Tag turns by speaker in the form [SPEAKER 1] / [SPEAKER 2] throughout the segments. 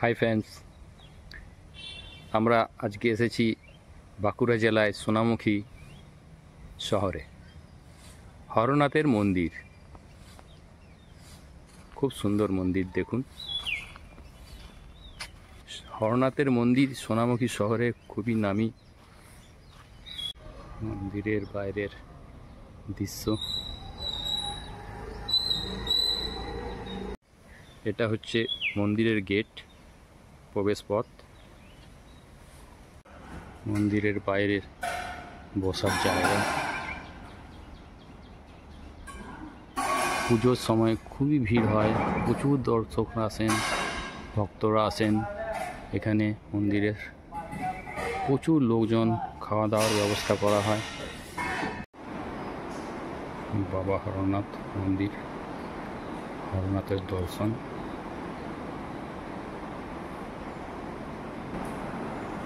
[SPEAKER 1] Hi friends, আমরা আজকে এসেছি বাঁকুড়া জেলায় সোনামুখী শহরে। হরনাথের মন্দির, খুব সুন্দর মন্দির। দেখুন, হরনাথের মন্দির সোনামুখী শহরে খুবই নামি। মন্দিরের বাইরের দৃশ্য এটা হচ্ছে মন্দিরের গেট, প্রবেশ পথ। মন্দিরের বাইরের বসার জায়গা। পুজোর সময় খুবই ভিড় হয়, প্রচুর দর্শকরা আসেন, ভক্তরা আসেন এখানে। মন্দিরের প্রচুর লোকজন, খাওয়া দাওয়ার ব্যবস্থা করা হয়। বাবা হরনাথ মন্দির, হরনাথের দর্শন।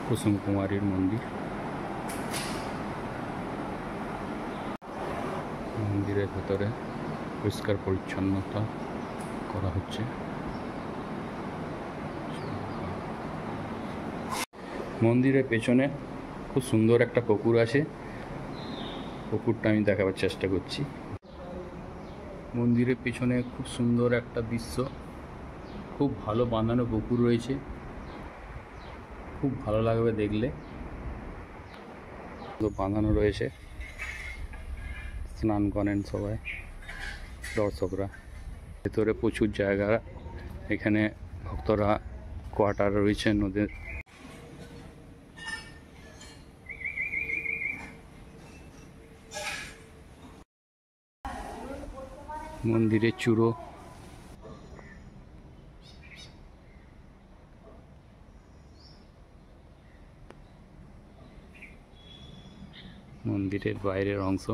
[SPEAKER 1] কুসুম কুমারীর মন্দির। মন্দিরের ভেতরে পরিষ্কার পরিচ্ছন্নতা করা হচ্ছে। মন্দিরের পেছনে খুব সুন্দর একটা পুকুর আছে, পুকুরটা আমি দেখাবার চেষ্টা করছি। মন্দিরের পেছনে খুব সুন্দর একটা দৃশ্য, খুব ভালো বাঁধানো পুকুর রয়েছে, খুব ভালো লাগবে দেখলে। বাঁধানো রয়েছে, স্নান করেন সবাই দর্শকরা। ভেতরে প্রচুর জায়গা, এখানে ভক্তরা কোয়ার্টার রয়েছে নদীর। মন্দিরের চূড়ো, মন্দিরের বাইরের অংশ।